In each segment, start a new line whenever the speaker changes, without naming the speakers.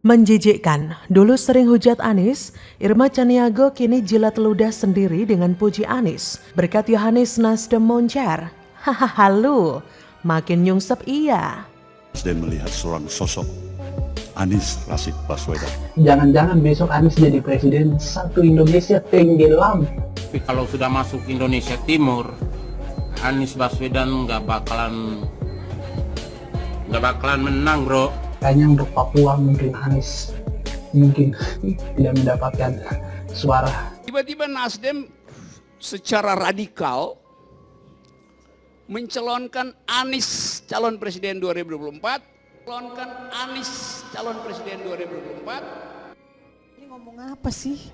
Menjijikkan, dulu sering hujat Anies, Irma Chaniago kini jilat ludah sendiri dengan puji Anies. Berkat Yohanes Nasdem moncer. Hahaha lu, makin nyungsep iya.
Dan melihat seorang sosok Anies Rashid Baswedan.
Jangan-jangan besok Anies jadi presiden, satu Indonesia tenggelam.
Tapi kalau sudah masuk Indonesia Timur, Anies Baswedan nggak bakalan menang, bro.
Kayaknya untuk Papua mungkin Anies tidak mendapatkan suara.
Tiba-tiba Nasdem secara radikal mencalonkan Anies calon presiden 2024.
Ini ngomong apa sih?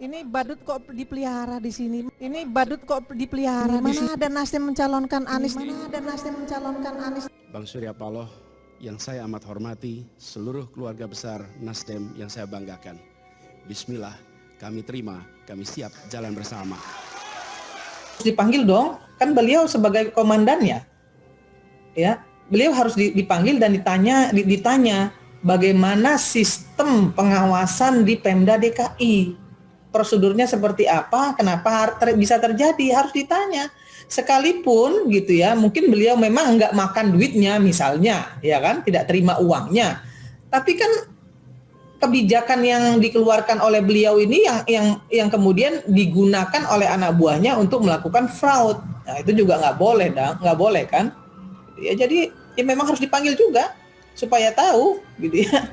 Ini badut kok dipelihara di sini? Ini badut kok dipelihara di sini? Mana ada Nasdem mencalonkan Anies?
Bang Surya Paloh yang saya amat hormati, seluruh keluarga besar Nasdem yang saya banggakan. Bismillah, kami terima, kami siap jalan bersama.
Dipanggil dong, kan beliau sebagai komandannya, ya beliau harus dipanggil dan ditanya bagaimana sistem pengawasan di Pemda DKI, prosedurnya seperti apa, kenapa bisa terjadi, harus ditanya. Sekalipun gitu ya, mungkin beliau memang nggak makan duitnya misalnya, ya kan, tidak terima uangnya, tapi kan kebijakan yang dikeluarkan oleh beliau ini yang kemudian digunakan oleh anak buahnya untuk melakukan fraud. Nah, itu juga nggak boleh kan? Ya jadi ya memang harus dipanggil juga supaya tahu gitu ya.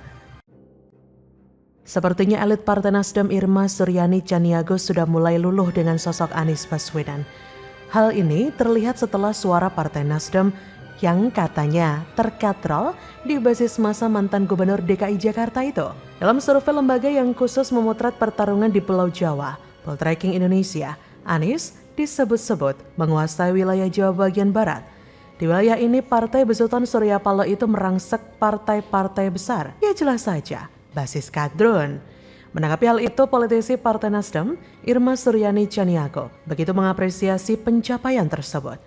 Sepertinya elit Partai Nasdem Irma Suryani Chaniago sudah mulai luluh dengan sosok Anies Baswedan. Hal ini terlihat setelah suara Partai Nasdem yang katanya terkatrol di basis masa mantan Gubernur DKI Jakarta itu. Dalam survei lembaga yang khusus memotret pertarungan di Pulau Jawa, Poltreking Indonesia, Anies disebut-sebut menguasai wilayah Jawa bagian barat. Di wilayah ini partai besutan Surya Paloh itu merangsek partai-partai besar. Ya jelas saja, basis kadrun. Menanggapi hal itu, politisi Partai Nasdem, Irma Suryani Chaniago, begitu mengapresiasi pencapaian tersebut.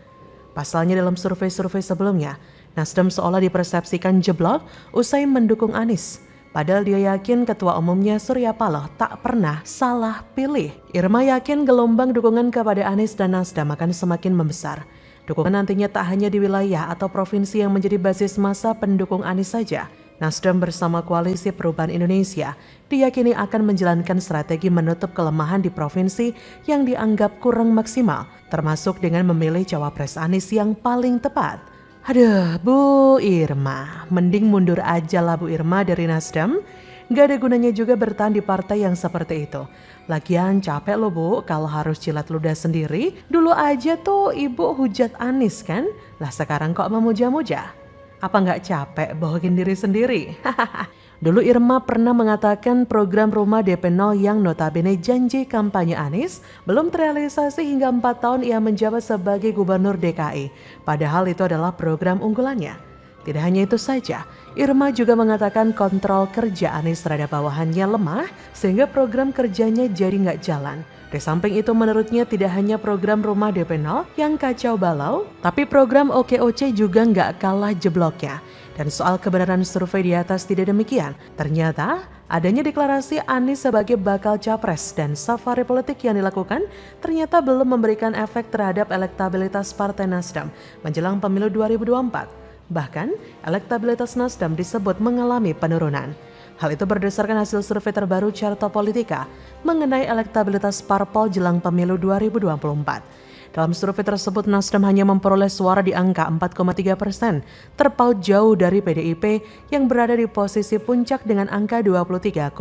Pasalnya dalam survei-survei sebelumnya, Nasdem seolah dipersepsikan jeblok usai mendukung Anies. Padahal dia yakin ketua umumnya Surya Paloh tak pernah salah pilih. Irma yakin gelombang dukungan kepada Anies dan Nasdem akan semakin membesar. Dukungan nantinya tak hanya di wilayah atau provinsi yang menjadi basis massa pendukung Anies saja. Nasdem bersama Koalisi Perubahan Indonesia diyakini akan menjalankan strategi menutup kelemahan di provinsi yang dianggap kurang maksimal, termasuk dengan memilih cawapres Anies yang paling tepat. Aduh, Bu Irma, mending mundur aja lah Bu Irma dari Nasdem. Gak ada gunanya juga bertahan di partai yang seperti itu. Lagian capek loh Bu kalau harus jilat ludah sendiri. Dulu aja tuh Ibu hujat Anies kan? Lah sekarang kok memuja-muja? Apa nggak capek bohongin diri sendiri? Dulu Irma pernah mengatakan program rumah DP 0 yang notabene janji kampanye Anies belum terrealisasi hingga 4 tahun ia menjabat sebagai gubernur DKI. Padahal itu adalah program unggulannya. Tidak hanya itu saja, Irma juga mengatakan kontrol kerja Anies terhadap bawahannya lemah sehingga program kerjanya jadi nggak jalan. Di samping itu menurutnya tidak hanya program rumah DP 0 yang kacau balau, tapi program OKOC juga nggak kalah jebloknya. Dan soal kebenaran survei di atas tidak demikian. Ternyata adanya deklarasi Anies sebagai bakal capres dan safari politik yang dilakukan ternyata belum memberikan efek terhadap elektabilitas Partai Nasdem menjelang pemilu 2024. Bahkan elektabilitas Nasdem disebut mengalami penurunan. Hal itu berdasarkan hasil survei terbaru Carta Politika mengenai elektabilitas parpol jelang pemilu 2024. Dalam survei tersebut, Nasdem hanya memperoleh suara di angka 4,3%, terpaut jauh dari PDIP yang berada di posisi puncak dengan angka 23,5%,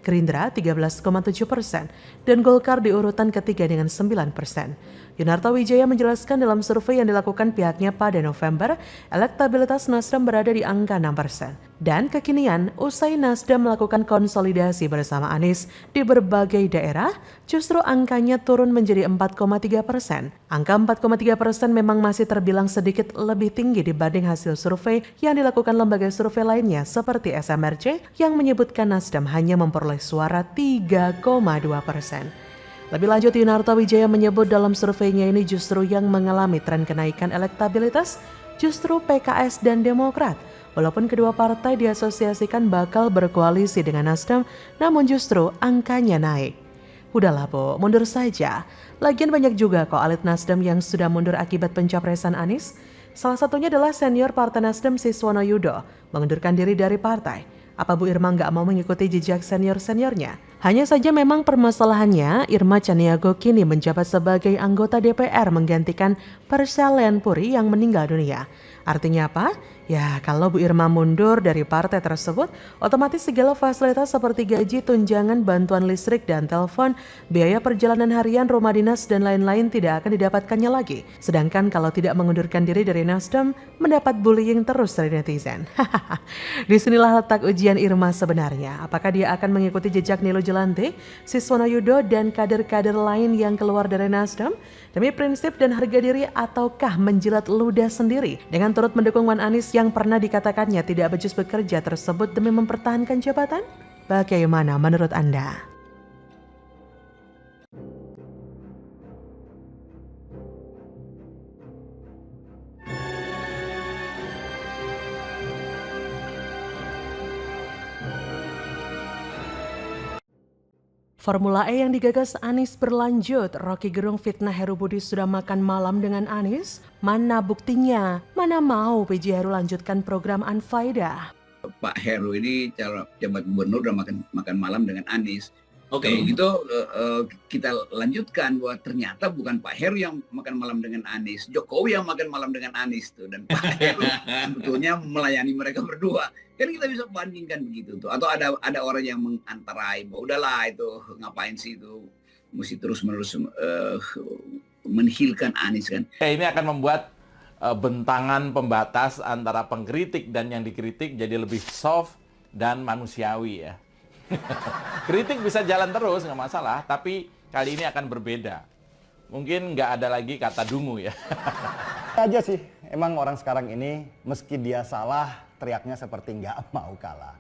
Gerindra 13,7%, dan Golkar di urutan ketiga dengan 9%. Yunarto Wijaya menjelaskan dalam survei yang dilakukan pihaknya pada November, elektabilitas Nasdem berada di angka 6%. Dan kekinian, usai Nasdem melakukan konsolidasi bersama Anies di berbagai daerah, justru angkanya turun menjadi 4,3%. Angka 4,3% memang masih terbilang sedikit lebih tinggi dibanding hasil survei yang dilakukan lembaga survei lainnya seperti SMRC yang menyebutkan Nasdem hanya memperoleh suara 3,2%. Lebih lanjut, Yunarto Wijaya menyebut dalam surveinya ini justru yang mengalami tren kenaikan elektabilitas justru PKS dan Demokrat. Walaupun kedua partai diasosiasikan bakal berkoalisi dengan Nasdem, namun justru angkanya naik. Udahlah Bu, mundur saja. Lagian banyak juga kok elit Nasdem yang sudah mundur akibat pencapresan Anies. Salah satunya adalah senior Partai Nasdem Siswono Yudo mengundurkan diri dari partai. Apa Bu Irma nggak mau mengikuti jejak senior-seniornya? Hanya saja memang permasalahannya Irma Chaniago kini menjabat sebagai anggota DPR menggantikan Persalian Puri yang meninggal dunia. Artinya apa? Ya, kalau Bu Irma mundur dari partai tersebut, otomatis segala fasilitas seperti gaji, tunjangan, bantuan listrik dan telepon, biaya perjalanan harian, rumah dinas, dan lain-lain tidak akan didapatkannya lagi. Sedangkan kalau tidak mengundurkan diri dari Nasdem, mendapat bullying terus dari netizen. Disinilah letak ujian Irma sebenarnya. Apakah dia akan mengikuti jejak Nilo Jelanthe, Siswono Yudo, dan kader-kader lain yang keluar dari Nasdem demi prinsip dan harga diri, ataukah menjilat ludah sendiri dengan turut mendukung Wan Anies yang pernah dikatakannya tidak becus bekerja tersebut demi mempertahankan jabatan? Bagaimana menurut Anda? Formula E yang digagas Anies berlanjut. Rocky Gerung fitnah Heru Budi sudah makan malam dengan Anies. Mana buktinya? Mana mau PJ Heru lanjutkan program Anfaida?
Pak Heru ini calon jabat gubernur udah makan malam dengan Anies.
Oke.
Kalau gitu kita lanjutkan bahwa ternyata bukan Pak Heru yang makan malam dengan Anies, Jokowi yang makan malam dengan Anies tuh, dan Pak Heru sebetulnya melayani mereka berdua. Kan kita bisa bandingkan begitu tuh. Atau ada orang yang mengantarai bahwa udahlah itu ngapain sih itu mesti terus-menerus menihilkan Anies kan.
Ini akan membuat bentangan pembatas antara pengkritik dan yang dikritik jadi lebih soft dan manusiawi ya. Kritik bisa jalan terus nggak masalah, tapi kali ini akan berbeda. Mungkin nggak ada lagi kata dungu ya.
Aja sih, emang orang sekarang ini meski dia salah teriaknya seperti nggak mau kalah.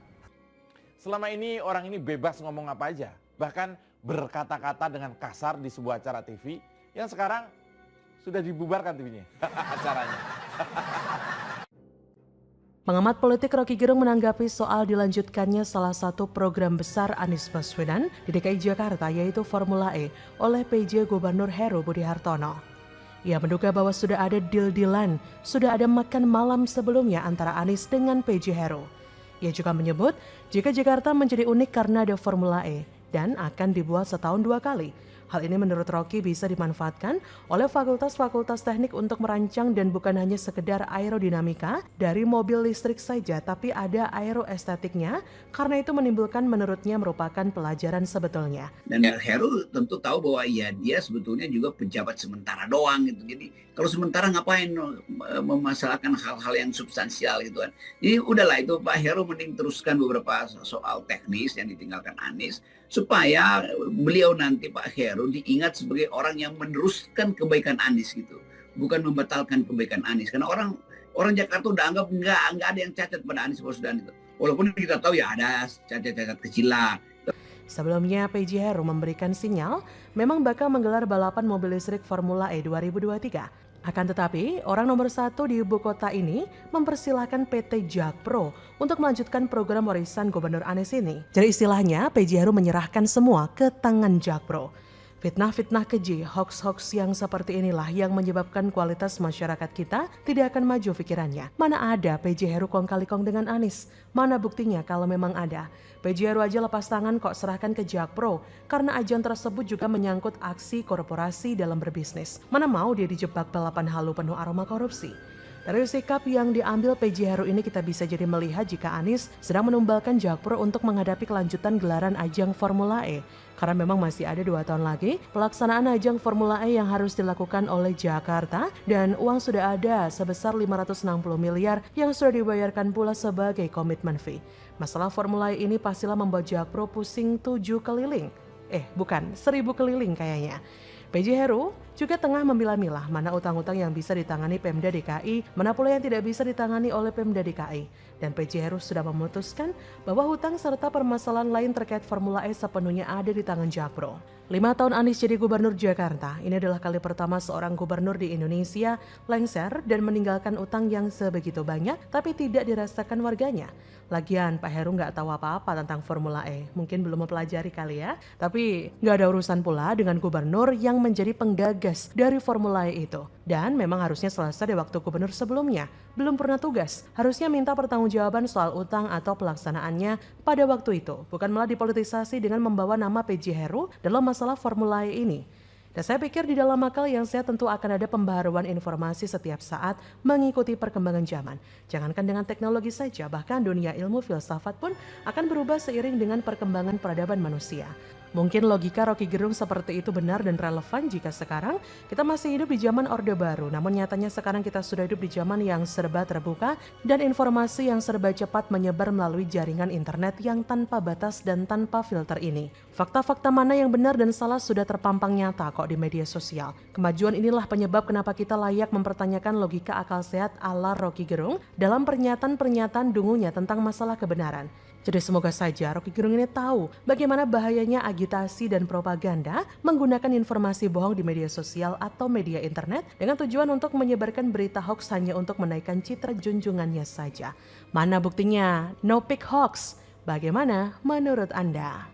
Selama ini orang ini bebas ngomong apa aja, bahkan berkata-kata dengan kasar di sebuah acara TV yang sekarang sudah dibubarkan TV-nya, acaranya.
Pengamat politik Rocky Gerung menanggapi soal dilanjutkannya salah satu program besar Anies Baswedan di DKI Jakarta, yaitu Formula E oleh PJ Gubernur Heru Budi Hartono. Ia menduga bahwa sudah ada deal-dealan, sudah ada makan malam sebelumnya antara Anies dengan PJ Heru. Ia juga menyebut jika Jakarta menjadi unik karena ada Formula E dan akan dibuat setahun 2 kali. Hal ini menurut Rocky bisa dimanfaatkan oleh fakultas-fakultas teknik untuk merancang dan bukan hanya sekedar aerodinamika dari mobil listrik saja, tapi ada aeroestetiknya, karena itu menimbulkan menurutnya merupakan pelajaran sebetulnya.
Dan Heru tentu tahu bahwa ya dia sebetulnya juga pejabat sementara doang gitu. Jadi kalau sementara ngapain memasalahkan hal-hal yang substansial gitu kan. Jadi udahlah itu Pak Heru mending teruskan beberapa soal teknis yang ditinggalkan Anies, supaya beliau nanti Pak Heru diingat sebagai orang yang meneruskan kebaikan Anies gitu, bukan membatalkan kebaikan Anies. Karena orang Jakarta udah anggap nggak ada yang cacat pada Anies Baswedan itu. Walaupun kita tahu ya ada cacat-cacat kecil lah.
Sebelumnya PJ Heru memberikan sinyal memang bakal menggelar balapan mobil listrik Formula E 2023. Akan tetapi, orang nomor 1 di ibu kota ini mempersilahkan PT Jakpro untuk melanjutkan program warisan Gubernur Anies ini. Jadi istilahnya, PJ Heru menyerahkan semua ke tangan Jakpro. Fitnah-fitnah keji, hoax-hoax yang seperti inilah yang menyebabkan kualitas masyarakat kita tidak akan maju pikirannya. Mana ada PJ Heru kong kali kong dengan Anies? Mana buktinya kalau memang ada? PJ Heru aja lepas tangan kok serahkan ke Jakpro, karena ajang tersebut juga menyangkut aksi korporasi dalam berbisnis. Mana mau dia dijebak balapan halu penuh aroma korupsi? Dari sikap yang diambil PJ Heru ini kita bisa jadi melihat jika Anies sedang menumbalkan Jakpro untuk menghadapi kelanjutan gelaran ajang Formula E. Karena memang masih ada 2 tahun lagi pelaksanaan ajang Formula E yang harus dilakukan oleh Jakarta, dan uang sudah ada sebesar 560 miliar yang sudah dibayarkan pula sebagai komitmen fee. Masalah Formula E ini pastilah membuat Jakpro pusing 7 keliling. Bukan, 1000 keliling kayaknya. PJ Heru juga tengah memilah-milah mana utang-utang yang bisa ditangani Pemda DKI, mana pula yang tidak bisa ditangani oleh Pemda DKI. Dan PJ Heru sudah memutuskan bahwa hutang serta permasalahan lain terkait Formula E sepenuhnya ada di tangan Jakpro. 5 tahun Anies jadi gubernur Jakarta, ini adalah kali pertama seorang gubernur di Indonesia lengser dan meninggalkan utang yang sebegitu banyak tapi tidak dirasakan warganya. Lagian Pak Heru nggak tahu apa-apa tentang Formula E, mungkin belum mempelajari kali ya. Tapi nggak ada urusan pula dengan gubernur yang menjadi penggagas dari Formula E itu. Dan memang harusnya selesai di waktu gubernur sebelumnya, belum pernah tugas. Harusnya minta pertanggungjawaban soal utang atau pelaksanaannya pada waktu itu, bukan malah dipolitisasi dengan membawa nama PJ Heru dalam masalah Formula E ini. Dan saya pikir di dalam akal yang saya tentu akan ada pembaharuan informasi setiap saat mengikuti perkembangan zaman. Jangankan dengan teknologi saja, bahkan dunia ilmu filsafat pun akan berubah seiring dengan perkembangan peradaban manusia. Mungkin logika Rocky Gerung seperti itu benar dan relevan jika sekarang kita masih hidup di zaman Orde Baru. Namun nyatanya sekarang kita sudah hidup di zaman yang serba terbuka dan informasi yang serba cepat menyebar melalui jaringan internet yang tanpa batas dan tanpa filter ini. Fakta-fakta mana yang benar dan salah sudah terpampang nyata kok di media sosial. Kemajuan inilah penyebab kenapa kita layak mempertanyakan logika akal sehat ala Rocky Gerung dalam pernyataan-pernyataan dungunya tentang masalah kebenaran. Jadi semoga saja Rocky Gerung ini tahu bagaimana bahayanya agitasi dan propaganda menggunakan informasi bohong di media sosial atau media internet dengan tujuan untuk menyebarkan berita hoax hanya untuk menaikkan citra junjungannya saja. Mana buktinya? No pick hoax. Bagaimana menurut Anda?